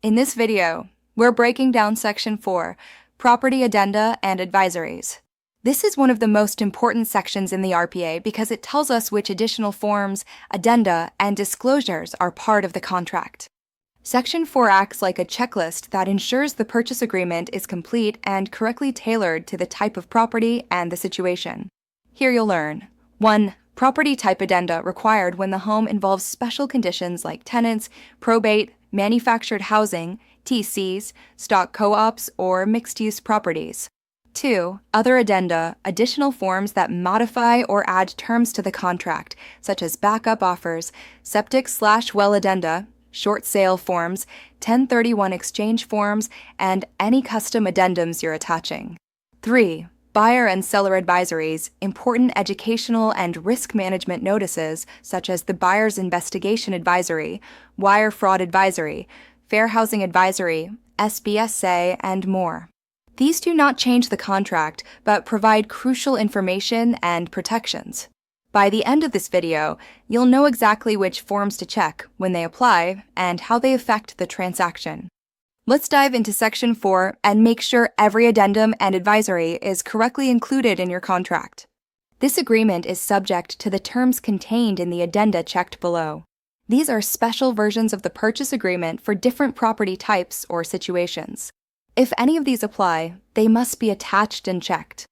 In this video, we're breaking down Section 4, Property Addenda and Advisories. This is one of the most important sections in the RPA because it tells us which additional forms, addenda, and disclosures are part of the contract. Section 4 acts like a checklist that ensures the purchase agreement is complete and correctly tailored to the type of property and the situation. Here you'll learn 1. Property type addenda required when the home involves special conditions like tenants, probate, manufactured housing, TCs, stock co-ops, or mixed-use properties. 2. Other addenda, additional forms that modify or add terms to the contract, such as backup offers, septic/well addenda, short sale forms, 1031 exchange forms, and any custom addendums you're attaching. 3. Buyer and seller advisories, important educational and risk management notices such as the Buyer's Investigation Advisory, Wire Fraud Advisory, Fair Housing Advisory, SBSA, and more. These do not change the contract, but provide crucial information and protections. By the end of this video, you'll know exactly which forms to check when they apply and how they affect the transaction. Let's dive into Section 4 and make sure every addendum and advisory is correctly included in your contract. This agreement is subject to the terms contained in the addenda checked below. These are special versions of the purchase agreement for different property types or situations. If any of these apply, they must be attached and checked.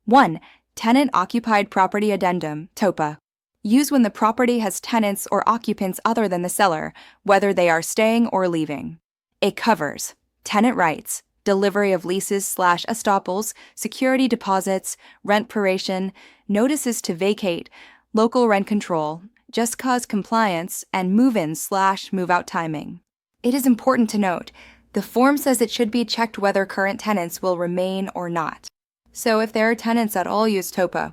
1. Tenant-Occupied Property Addendum, TOPA. Used when the property has tenants or occupants other than the seller, whether they are staying or leaving. It covers tenant rights, delivery of leases/estoppels, security deposits, rent proration, notices to vacate, local rent control, just cause compliance, and move-in/move-out timing. It is important to note, the form says it should be checked whether current tenants will remain or not. So if there are tenants that all use TOPA.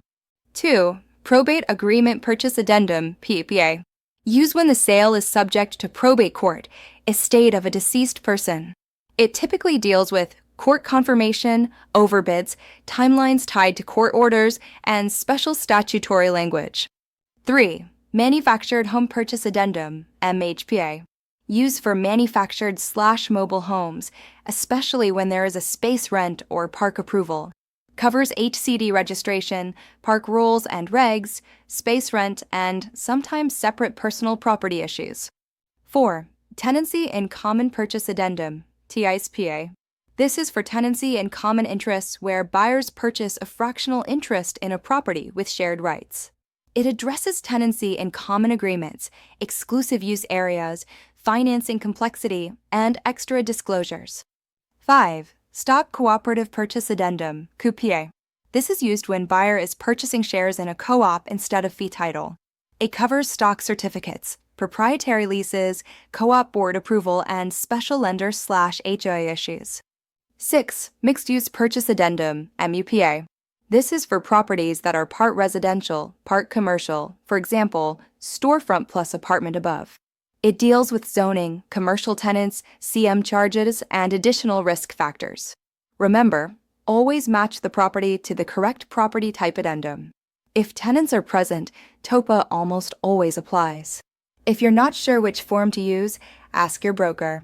2. Probate Agreement Purchase Addendum, PAPA. Used when the sale is subject to probate court, estate of a deceased person. It typically deals with court confirmation, overbids, timelines tied to court orders, and special statutory language. 3. Manufactured Home Purchase Addendum, MHPA. Used for manufactured/mobile homes, especially when there is a space rent or park approval. Covers HCD registration, park rules and regs, space rent, and sometimes separate personal property issues. 4. Tenancy in Common Purchase Addendum, TISPA. This is for tenancy in common interests where buyers purchase a fractional interest in a property with shared rights. It addresses tenancy in common agreements, exclusive use areas, financing complexity, and extra disclosures. 5. Stock Cooperative Purchase Addendum, COPA. This is used when buyer is purchasing shares in a co-op instead of fee title. It covers stock certificates, proprietary leases, co-op board approval, and special lender/HOA issues. 6. Mixed-Use Purchase Addendum, MUPA. This is for properties that are part residential, part commercial, for example, storefront plus apartment above. It deals with zoning, commercial tenants, CM charges, and additional risk factors. Remember, always match the property to the correct property type addendum. If tenants are present, TOPA almost always applies. If you're not sure which form to use, ask your broker.